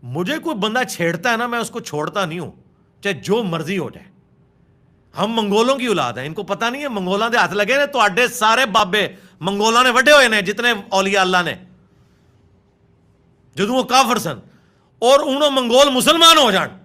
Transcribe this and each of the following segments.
मुझे कोई बंदा छेड़ता है ना, मैं उसको छोड़ता नहीं हूं, चाहे जो मर्जी हो जाए। हम मंगोलों की औलाद है, इनको पता नहीं है मंगोलों के हाथ लगे ने तो सारे बाबे मंगोलों ने वड्डे हुए ने, जितने औलिया अल्लाह ने, जो वो काफर सन और उन्होंने मंगोल मुसलमान हो जान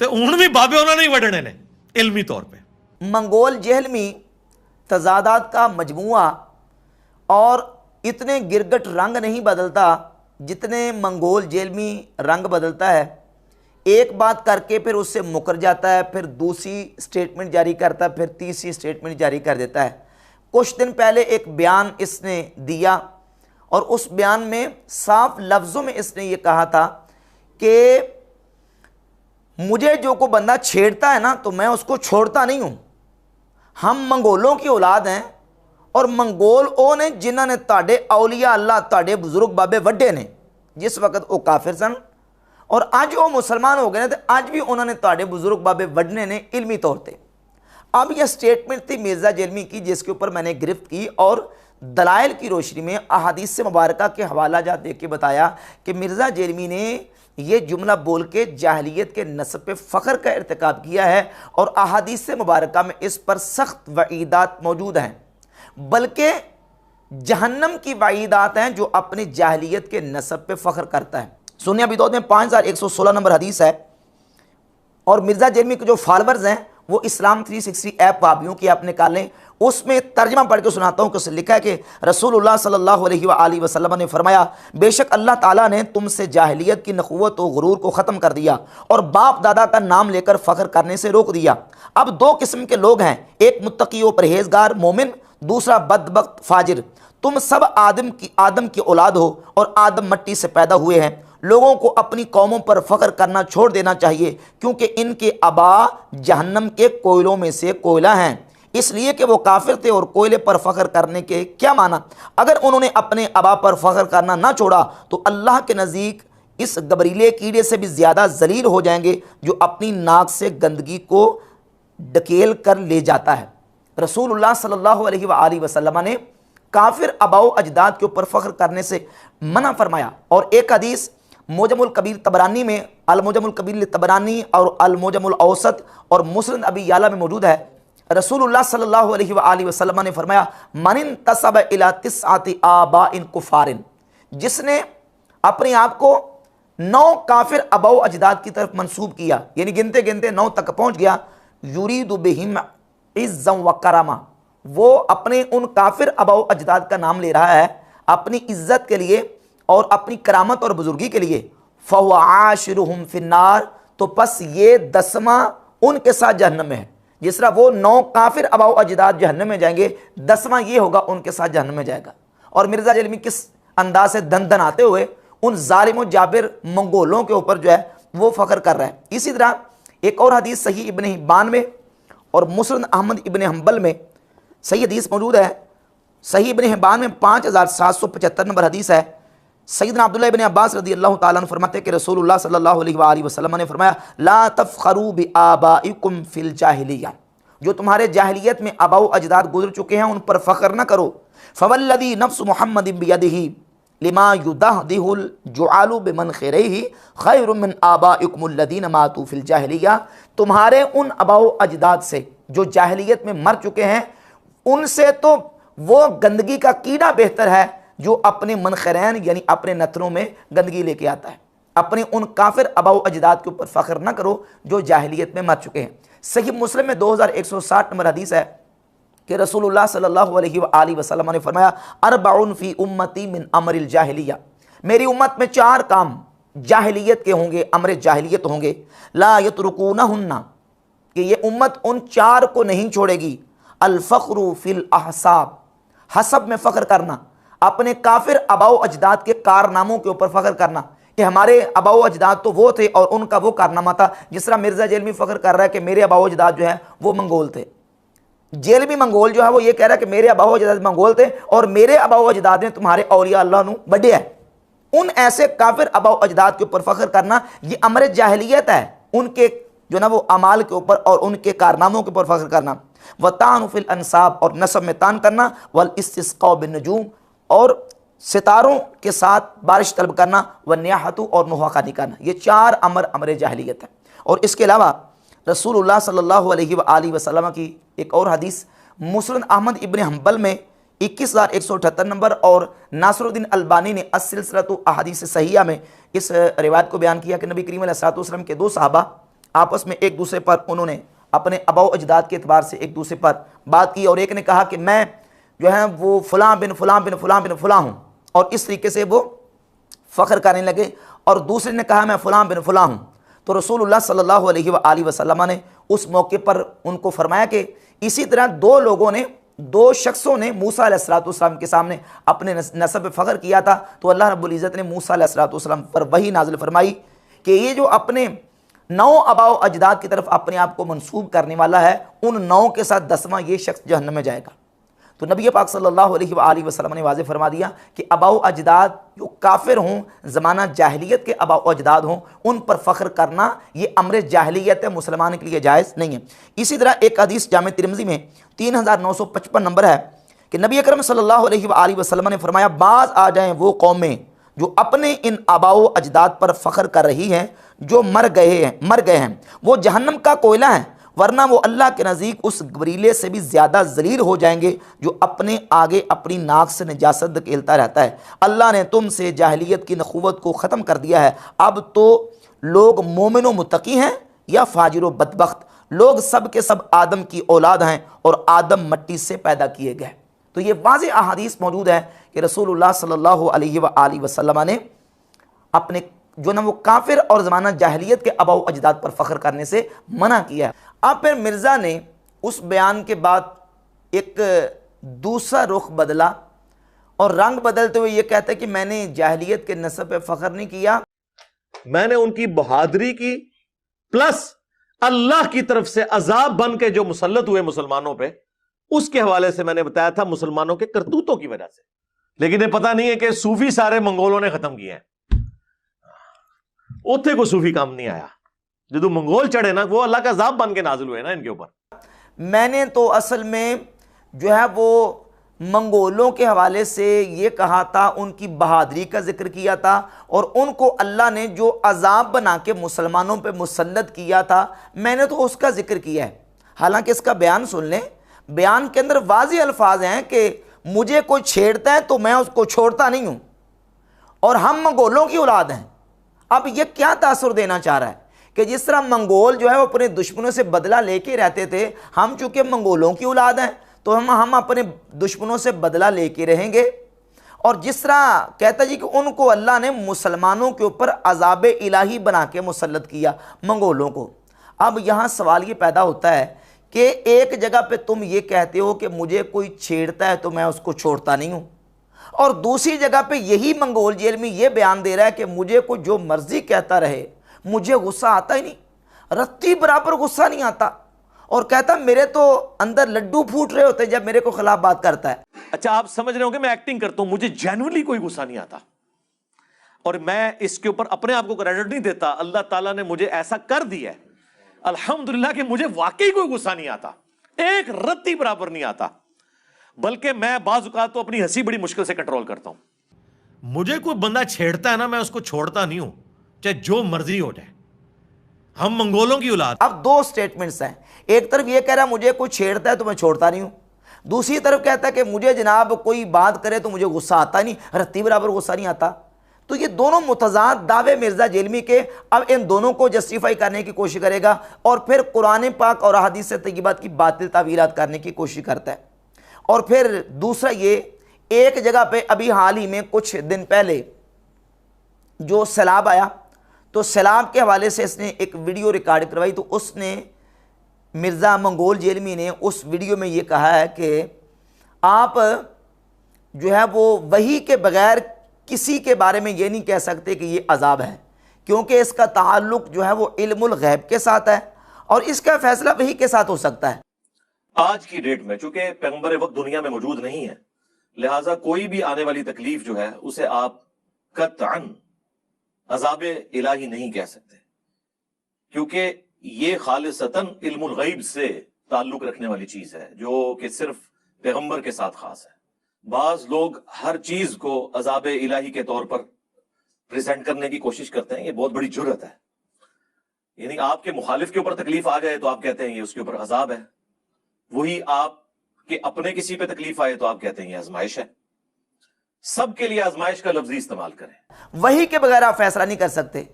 तो हूं भी बाबे उन्होंने ही वड्डने ने इल्मी तौर पर। मंगोल जहलमी तजादात का मजमुआ और इतने गिरगट रंग नहीं बदलता जितने मंगोल जेलमी रंग बदलता है। एक बात करके फिर उससे मुकर जाता है, फिर दूसरी स्टेटमेंट जारी करता है, फिर तीसरी स्टेटमेंट जारी कर देता है। कुछ दिन पहले एक बयान इसने दिया और उस बयान में साफ लफ्ज़ों में इसने ये कहा था कि मुझे जो कोई बंदा छेड़ता है ना तो मैं उसको छोड़ता नहीं हूँ। हम मंगोलों की औलाद हैं और मंगोल वो ने जिन्होंने ताड़े औलिया अल्लाह ताड़े बुजुर्ग बाबे वड्डे ने, जिस वक्त वो काफिर सन और अज वो मुसलमान हो गए तो अज भी उन्होंने ताड़े बुजुर्ग बाबे वड्डने ने इल्मी तौर पर। अब यह स्टेटमेंट थी मिर्ज़ा जेलमी की, जिसके ऊपर मैंने गिरफ्त की और दलाइल की रोशनी में अहादीस मुबारका के हवाला जात दे के बताया कि मिर्ज़ा जेलमी ने ये जुमला बोल के जाहलियत के नस्ब पे फ़ख्र का इर्तिकाब किया है और अहादीस मुबारका में इस पर सख्त वईदात मौजूद हैं, बल्कि जहन्नम की वईदात हैं जो अपनी जाहलियत के नस्ब पे फ़ख्र करता है। सुन्नी अबी दाऊद में 5116 नंबर हदीस है और मिर्ज़ा जेलमी के जो फॉलोअर्स हैं वो इस्लाम 360 ऐप वाबियों की आप निकालें, उसमें तर्जमा पढ़ के सुनाता हूँ कि उसने लिखा है कि रसूलुल्लाह सल्लल्लाहु अलैहि वसल्लम ने फरमाया, बेशक अल्लाह ताला ने तुमसे जाहिलियत की नखुवत और गुरूर को ख़त्म कर दिया और बाप दादा का नाम लेकर फ़ख्र करने से रोक दिया। अब दो किस्म के लोग हैं, एक मुत्तकी व परहेज़गार मोमिन, दूसरा बदबख्त फाजिर। तुम सब आदम की औलाद हो और आदम मट्टी से पैदा हुए हैं। लोगों को अपनी कौमों पर फ़ख्र करना छोड़ देना चाहिए क्योंकि इनके आबा जहन्नम के कोयलों में से कोयला हैं, इसलिए कि वो काफिर थे और कोयले पर फ़ख्र करने के क्या माना। अगर उन्होंने अपने आबा पर फ़ख्र करना ना छोड़ा तो अल्लाह के नज़दीक इस गबरीले कीड़े से भी ज़्यादा जलील हो जाएंगे जो अपनी नाक से गंदगी को ढकेल कर ले जाता है। रसूलुल्लाह सल्लल्लाहु अलैहि वसल्लम ने काफिर आबाओ अजदाद के ऊपर फ़ख्र करने से मना फरमाया और एक हदीस मोजमुल कबीर तबरानी में, अल मोजमुल कबीर तबरानी और अल मोजमुल औसत और मुस्नद अबी याला में मौजूद है। रसूलुल्लाह सल्लल्लाहु अलैहि वसल्लम ने फरमाया, मनिन तसब इला तिस्आति आबाइन कुफारिन, जिसने अपने आप को 9 काफिर अबाओ अजदाद की तरफ मंसूब किया, यानी गिनते गिनते 9 तक पहुंच गया। युरीदु बिहिम इज़्ज़म व करमा, वो अपने उन काफिर अबाओ अजदाद का नाम ले रहा है अपनी इज्जत के लिए और अपनी करामत और बुजुर्गी के लिए। फ़हुव आशिरुहुम फिन्नार, तो बस ये 10वां उनके साथ जहन्नम में है। जिस तरह वो 9 काफिर अबाओ अजदाद जहन्नम में जाएंगे, 10वां ये होगा उनके साथ जहन्नम में जाएगा। और मिर्ज़ा जेलमी किस अंदाज से दन दन आते हुए उन जालिम जाबिर मंगोलों के ऊपर जो है वो फ़ख्र कर रहा है। इसी तरह एक और हदीस सही इब्न हिब्बान में और मुस्नद अहमद इब्न हम्बल में सही हदीस मौजूद है। सही इब्न हिब्बान में 5775 नंबर हदीस है। सैयदना अब्दुल्लाह इब्न अब्बास रज़ियल्लाहु ताला अन्हु फरमाते हैं कि रसूलुल्लाह सल्लल्लाहु अलैहि वसल्लम ने फरमाया, ला तफ़ख़रू बि आबाइकुम फिल जाहिलिया, जो तुम्हारे जाहिलियत में आबाओ अजदाद गुजर चुके हैं उन पर फ़ख्र न करो। फ़वल्लज़ी नफ्स मुहम्मद बियदिही लिमा युदहदिहुल जुआलु बिमन खैरिही खैरुम मिन आबाइकुमुल लज़ीना मातू फिल जाहिलिया, तुम्हारे उन आबाओ अजदाद से जो जाहिलियत में मर चुके हैं उनसे तो वो गंदगी का कीड़ा बेहतर है जो अपने मनखरैन यानी अपने नथनों में गंदगी लेके आता है। अपने उन काफिर अबाओ अजदाद के ऊपर फ़ख्र न करो जो जाहिलियत में मर चुके हैं। सही मुस्लिम में 2160 नंबर हदीस है कि रसूलुल्लाह सल्लल्लाहु अलैहि वसल्लम ने फरमाया, अरबाउन फी उम्मती मिन अमरिल जाहिलिया, मेरी उम्मत में 4 काम जाहिलियत के होंगे, अमर जाहिलियत होंगे। ला यतरुकूनहुन्ना, कि ये उम्मत उन 4 को नहीं छोड़ेगी। अल फ़ख्रु फिल अहसाब, हसब में फ़ख्र करना, अपने काफिर अबाओ अजदाद के कारनामों के ऊपर फ़ख्र करना कि हमारे अबाओ अजदाद तो वो थे और उनका वो कारनामा था। जिस तरह मिर्ज़ा जेलमी फ़ख्र कर रहा है कि मेरे अबाओ अजदाद जो है वो मंगोल थे, जेलमी मंगोल जो है वो ये कह रहा है कि मेरे अबाओ अजदाद मंगोल थे और मेरे अबाओ अजदाद ने तुम्हारे औलिया अल्लाह नु बड़े है। उन ऐसे काफिर अबाओ अजदाद के ऊपर फ़ख्र करना ये अमर जाहिलियत है, उनके जो ना वो अमाल के ऊपर और उनके कारनामों के ऊपर फ़ख्र करना। व तान फिल अंसाब, और नसब में तान करना। वल इस्तिस्क़ा बिन नजूम, और सितारों के साथ बारिश तलब करना, व नियाहतु और नुहाखानी करना, ये 4 अमर जाहिलियत है। और इसके अलावा रसूलुल्लाह सल्लल्लाहु अलैहि वसल्लम की एक और हदीस मुस्नद अहमद इब्न हंबल में 21,178 नंबर और नासरुद्दीन अलबानी ने अस्सिलसिलतु अहादीस सहीहा में इस रिवायत को बयान किया कि नबी करीम अलैहिस्सलातु वस्सलाम के 2 सहाबा आपस में एक दूसरे पर उन्होंने अपने अबाउ अजदाद के एतबार से एक दूसरे पर बात की, और एक ने कहा कि मैं जो है वो फ़लाँ बिन फ़लाँ बिन फ़लाँ बिन फ़लाँ हूँ, और इस तरीके से वो फ़ख्र करने लगे, और दूसरे ने कहा मैं फ़लाँ बिन फ़लाँ हूँ। तो रसूलुल्लाह सल्लल्लाहु अलैहि वसल्लम ने उस मौके पर उनको फरमाया कि इसी तरह 2 शख्सों ने मूसा अलैहिस्सलाम के सामने अपने नसब पे फ़ख्र किया था, तो अल्लाह रब्बुल इज़्ज़त ने मूसा अलैहिस्सलाम पर वही नाज़िल फरमाई कि ये जो अपने 9 अबाओ अजदाद की तरफ अपने आप को मंसूब करने वाला है, उन 9 के साथ 10वां ये शख्स जहन्नम में जाएगा। तो नबी पाक सल्लल्लाहु अलैहि वसल्लम ने वाज़ेह फरमा दिया कि अबाओ अजदाद जो काफिर हों, ज़माना जाहिलियत के अबाओ अजदाद हों, उन पर फ़ख्र करना ये अम्र जाहिलियत है, मुसलमान के लिए जायज़ नहीं है। इसी तरह एक हदीस जामे तिरमिज़ी में 3955 नंबर है कि नबी अकरम सल्लल्लाहु अलैहि वसल्लम ने फरमाया, बाज़ आ जाएँ वो कौमें जो अपने इन आबाओ अजदाद पर फ़ख्र कर रही हैं जो मर गए हैं, वो जहन्नम का कोयला है, वरना वो अल्लाह के नज़दीक उस गबरीले से भी ज़्यादा ज़लील हो जाएंगे जो अपने आगे अपनी नाक से नजासत धकेलता रहता है। अल्लाह ने तुमसे जाहिलियत की नखुवत को ख़त्म कर दिया है, अब तो लोग मोमिन व मुत्तकी हैं या फाजिर व बदबख्त, लोग सब के सब आदम की औलाद हैं और आदम मट्टी से पैदा किए गए। तो ये वाज़ेह अहादीस मौजूद है कि रसूलुल्लाह सल्लल्लाहु अलैहि वसल्लम ने अपने जो ना वो काफिर और ज़माना जाहिलियत के अबाउ अजदाद पर फ़ख्र करने से मना किया है। अब फिर मिर्ज़ा ने उस बयान के बाद एक दूसरा रुख बदला और रंग बदलते हुए ये कहता है कि मैंने जाहिलियत के नस्ब पे फ़ख्र नहीं किया, मैंने उनकी बहादुरी की, प्लस अल्लाह की तरफ से अजाब बन के जो मुसल्लत हुए मुसलमानों पे, उसके हवाले से मैंने बताया था मुसलमानों के करतूतों की वजह से। लेकिन ये पता नहीं है कि सूफी सारे मंगोलों ने खत्म किए हैं। उथे को सूफी काम नहीं आया, जो मंगोल चढ़े ना वो अल्लाह का अजाब बन के नाजिल हुए ना इनके ऊपर। मैंने तो असल में जो है वो मंगोलों के हवाले से ये कहा था, उनकी बहादुरी का जिक्र किया था, और उनको अल्लाह ने जो अजाब बना के मुसलमानों पे मुसल्लत किया था, मैंने तो उसका जिक्र किया है। हालांकि इसका बयान सुन लें, बयान के अंदर वाज़ेह अल्फाज हैं कि मुझे कोई छेड़ता है तो मैं उसको छोड़ता नहीं हूँ, और हम मंगोलों की औलाद हैं। अब ये क्या तासुर देना चाह रहा है कि जिस तरह मंगोल जो है वो अपने दुश्मनों से बदला लेके रहते थे, हम चूंकि मंगोलों की औलाद हैं तो हम अपने दुश्मनों से बदला लेके रहेंगे। और जिस तरह कहता जी कि उनको अल्लाह ने मुसलमानों के ऊपर अजाब इलाही बना के मुसल्लत किया मंगोलों को। अब यहाँ सवाल ये पैदा होता है कि एक जगह पे तुम ये कहते हो कि मुझे कोई छेड़ता है तो मैं उसको छोड़ता नहीं हूँ, और दूसरी जगह पे यही मंगोल जेल में ये बयान दे रहा है कि मुझे कोई जो मर्जी कहता रहे, मुझे गुस्सा आता ही नहीं, रत्ती बराबर गुस्सा नहीं आता, और कहता मेरे तो अंदर लड्डू फूट रहे होते जब मेरे को खिलाफ बात करता है। अच्छा, आप समझ रहे हो कि मैं एक्टिंग करता हूं, मुझे जेन्युइनली कोई गुस्सा नहीं आता, और मैं इसके ऊपर अपने आप को क्रेडिट नहीं देता, अल्लाह ताला ने मुझे ऐसा कर दिया है अल्हम्दुलिल्लाह कि मुझे वाकई कोई गुस्सा नहीं आता, एक रत्ती बराबर नहीं आता, बल्कि मैं बाज़ औक़ात तो अपनी हंसी बड़ी मुश्किल से कंट्रोल करता हूं। मुझे कोई बंदा छेड़ता है ना, मैं उसको छोड़ता नहीं हूं, चाहे जो मर्जी हो जाए। हम मंगोलों की औलाद। अब 2 स्टेटमेंट्स हैं, एक तरफ ये कह रहा है मुझे कोई छेड़ता है तो मैं छोड़ता नहीं हूं, दूसरी तरफ कहता है कि मुझे जनाब कोई बात करे तो मुझे गुस्सा आता नहीं, रत्ती बराबर गुस्सा नहीं आता। तो ये दोनों मुतजाद दावे मिर्ज़ा जेलमी के। अब इन दोनों को जस्टिफाई करने की कोशिश करेगा और फिर कुरान पाक और हदीस तय्यबात की बातिल तावीलात करने की कोशिश करता है। और फिर दूसरा ये, एक जगह पे अभी हाल ही में कुछ दिन पहले जो सैलाब आया, तो सैलाब के हवाले से इसने एक वीडियो रिकॉर्ड करवाई, तो उसने मिर्ज़ा मंगोल जेलमी ने उस वीडियो में ये कहा है कि आप जो है वो वही के बगैर किसी के बारे में ये नहीं कह सकते कि ये अजाब है, क्योंकि इसका ताल्लुक जो है वो इल्मुल गैब के साथ है और इसका फैसला वही के साथ हो सकता है। आज की डेट में चूंकि पैगंबर वक्त दुनिया में मौजूद नहीं है, लिहाजा कोई भी आने वाली तकलीफ जो है उसे आप कतअन अजाब इलाही नहीं कह सकते, क्योंकि ये खालिसतन इल्मुल गैब से ताल्लुक रखने वाली चीज है जो कि सिर्फ पैगंबर के साथ खास है। बाज लोग हर चीज को अजाब इलाही के तौर पर प्रेजेंट करने की कोशिश करते हैं, ये बहुत बड़ी जुर्रत है। यानी आपके मुखालिफ के ऊपर तकलीफ आ जाए तो आप कहते हैं ये उसके ऊपर अजाब है, वही आपके अपने किसी पे तकलीफ आए तो आप कहते हैं ये आजमाइश है। सबके लिए आजमाइश का लफ्ज इस्तेमाल करें। वही के बगैर आप फैसला नहीं कर सकते।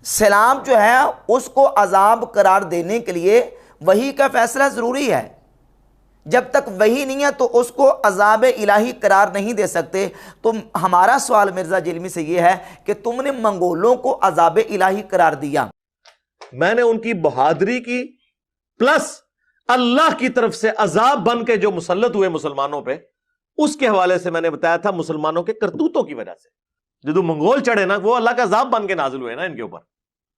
सलाम जो है उसको अजाब करार देने के लिए वही का फैसला ज़रूरी है। जब तक वही नहीं है तो उसको अजाब इलाही करार नहीं दे सकते। तो हमारा सवाल मिर्ज़ा जेलमी से यह है कि तुमने मंगोलों को अजाब इलाही करार दिया, मैंने उनकी बहादुरी की प्लस अल्लाह की तरफ से अजाब बन के जो मुसल्लत हुए मुसलमानों पे, उसके हवाले से मैंने बताया था मुसलमानों के करतूतों की वजह से जो मंगोल चढ़े ना, वो अल्लाह का अजाब बन के नाजिल हुए ना इनके ऊपर,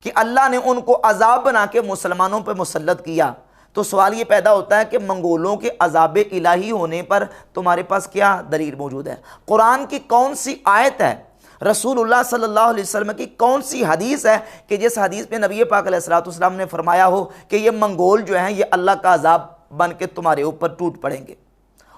कि अल्लाह ने उनको अजाब बना के मुसलमानों पर मुसल्लत किया। तो सवाल ये पैदा होता है कि मंगोलों के अजाब इलाही होने पर तुम्हारे पास क्या दलील मौजूद है? कुरान की कौन सी आयत है, रसूलुल्लाह सल्लल्लाहु अलैहि वसल्लम की कौन सी हदीस है कि जिस हदीस में नबी पाक अलैहिस्सलाम ने फरमाया हो कि ये मंगोल जो हैं ये अल्लाह का अजाब बन के तुम्हारे ऊपर टूट पड़ेंगे?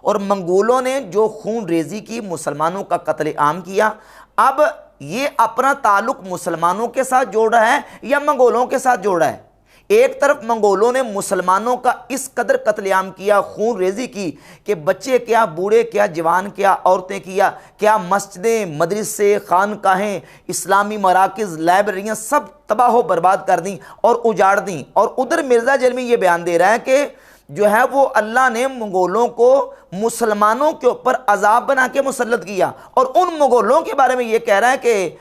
और मंगोलों ने जो खून रेजी की, मुसलमानों का कत्ल आम किया, अब ये अपना ताल्लुक मुसलमानों के साथ जोड़ रहा है या मंगोलों के साथ जोड़ रहा है? एक तरफ मंगोलों ने मुसलमानों का इस कदर कत्लेआम किया, खून रेजी की कि बच्चे क्या, बूढ़े क्या, जवान क्या, औरतें क्या मस्जिदें, मदरसे, खानकाहें, इस्लामी मराकिज़, लाइब्रेरियाँ सब तबाह बर्बाद कर दी और उजाड़ दी। और उधर मिर्ज़ा जेलमी ये बयान दे रहा है कि जो है वो अल्लाह ने मंगोलों को मुसलमानों के ऊपर अजाब बना के मुसल्लत किया। और उन मंगोलों के बारे में ये कह रहा है कि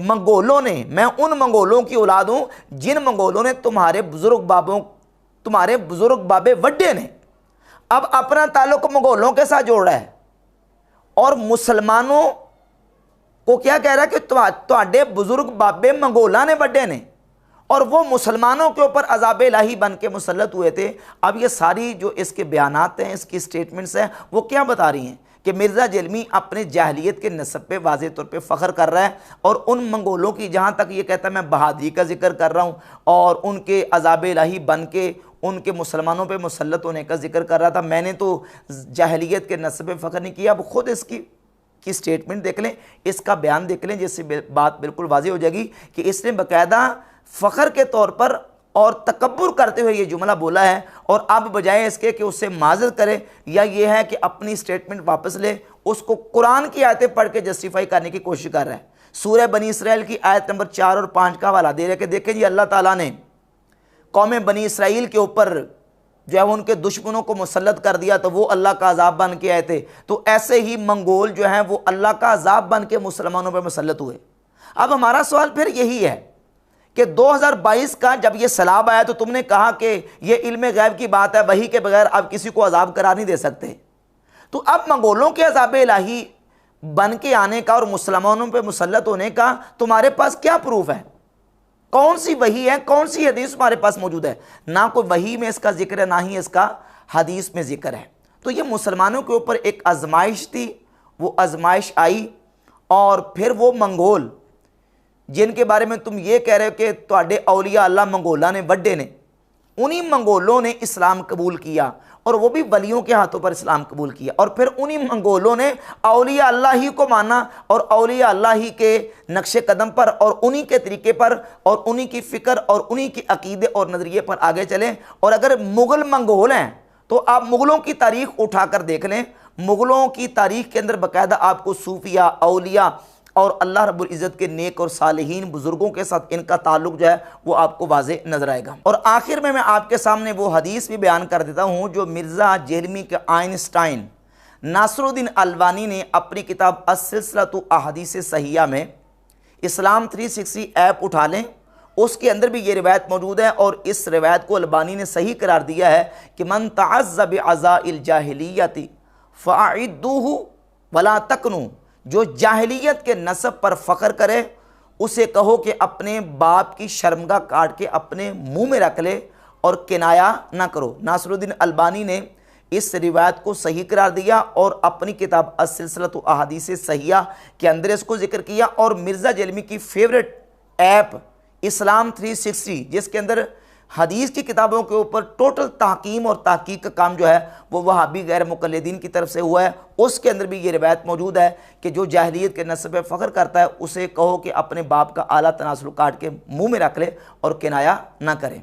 मंगोलों ने, मैं उन मंगोलों की औलाद हूँ जिन मंगोलों ने तुम्हारे बुजुर्ग बाबे वड्डे ने अब अपना ताल्लुक मंगोलों के साथ जोड़ रहा है और मुसलमानों को क्या कह रहा है कि तुम्हारे बुजुर्ग बाबे मंगोला ने वड्डे ने, और वो मुसलमानों के ऊपर अजाब इलाही बन के मुसल्लत हुए थे। अब ये सारी जो इसके बयानात हैं, इसकी स्टेटमेंट्स हैं, वो क्या बता रही हैं कि मिर्ज़ा जेलमी अपने जाहलियत के नस्ब पे वाज़ेह तौर पे फ़ख्र कर रहा है और उन मंगोलों की, जहाँ तक ये कहता है मैं बहादुरी का जिक्र कर रहा हूँ और उनके अजाब इलाही बन के उनके मुसलमानों पे मुसल्लत होने का जिक्र कर रहा था, मैंने तो जाहलियत के नस्ब पे फ़ख्र नहीं किया। अब ख़ुद इसकी स्टेटमेंट देख लें, इसका बयान देख लें, जिससे बात बिल्कुल वाज़ेह हो जाएगी कि इसने बाकायदा फ़ख्र के तौर पर और तकब्बुर करते हुए ये जुमला बोला है। और अब बजाय इसके कि उससे माज़र करे या ये है कि अपनी स्टेटमेंट वापस ले, उसको कुरान की आयतें पढ़ के जस्टिफाई करने की कोशिश कर रहा है। सूरह बनी इसराइल की आयत नंबर 4 और 5 का हवाला दे रहे कि देखें जी, अल्लाह ताला ने कौम बनी इसराइल के ऊपर जो है उनके दुश्मनों को मुसल्लत कर दिया तो वो अल्लाह का अजाब बन के आए थे। तो ऐसे ही मंगोल जो हैं वो अल्लाह का अजाब बन के मुसलमानों पर मुसल्लत हुए। अब हमारा सवाल फिर यही है कि 2022 का जब ये सैलाब आया तो तुमने कहा कि ये इल्म गैब की बात है, वही के बगैर अब किसी को अजाब करार नहीं दे सकते। तो अब मंगोलों के अजाब इलाही बन के आने का और मुसलमानों पे मुसल्लत होने का तुम्हारे पास क्या प्रूफ है? कौन सी वही है, कौन सी हदीस तुम्हारे पास मौजूद है? ना कोई वही में इसका जिक्र है, ना ही इसका हदीस में जिक्र है। तो ये मुसलमानों के ऊपर एक आजमाइश थी, वो आजमाइश आई और फिर वो मंगोल जिनके बारे में तुम ये कह रहे हो कि तुहाडे औलिया अल्लाह मंगोला ने वड्डे ने, उन्हीं मंगोलों ने इस्लाम कबूल किया और वो भी वलियों के हाथों पर इस्लाम कबूल किया। और फिर उन्हीं मंगोलों ने औलिया अल्लाह ही को माना और औलिया अल्लाह ही के नक्शे कदम पर और उन्हीं के तरीके पर और उन्हीं की फ़िक्र और उन्हीं की अकीदे और नज़रिए पर आगे चलें। और अगर मुग़ल मंगोल हैं तो आप मुग़लों की तारीख़ उठाकर देख लें। मुग़लों की तारीख़ के अंदर बाकायदा आपको सूफिया, औलिया और अल्लाह रब्बुल इज़्ज़त के नेक और सालिहीन बुज़ुर्गों के साथ इनका ताल्लुक जो है वो आपको वाज़े नज़र आएगा। और आखिर में मैं आपके सामने वो हदीस भी बयान कर देता हूँ जो मिर्ज़ा जेलमी के आइंस्टाइन नासरुद्दीन अल्बानी ने अपनी किताब अस-सिलसिलतु अहादीस सहीहा में, इस्लाम 360 ऐप उठा लें, उसके अंदर भी ये रिवायत मौजूद है। और इस रिवायत को अल्बानी ने सही करार दिया है कि मन तअज़्ज़ा बिअज़ाइल जाहिलियति फ़अइद्दूहु वला तकनू, जो जाहिलियत के नसब पर फ़ख्र करे उसे कहो कि अपने बाप की शर्मगाह काट के अपने मुंह में रख ले और किनाया ना करो। नासरुद्दीन अल्बानी ने इस रिवायत को सही करार दिया और अपनी किताब अस-सिलसिलतु अहादीस सहीहा के अंदर इसको जिक्र किया। और मिर्ज़ा जेलमी की फेवरेट ऐप इस्लाम 360 जिसके अंदर हदीस की किताबों के ऊपर टोटल तहकीम और तहकीक का काम जो है वो वहाबी गैर मुक़ल्लिदीन की तरफ से हुआ है। उसके अंदर भी ये रिवायत मौजूद है कि जो जाहिलियत के नस्ब पे फ़ख्र करता है उसे कहो कि अपने बाप का आला तनासुल काट के मुँह में रख ले और किनाया ना करे।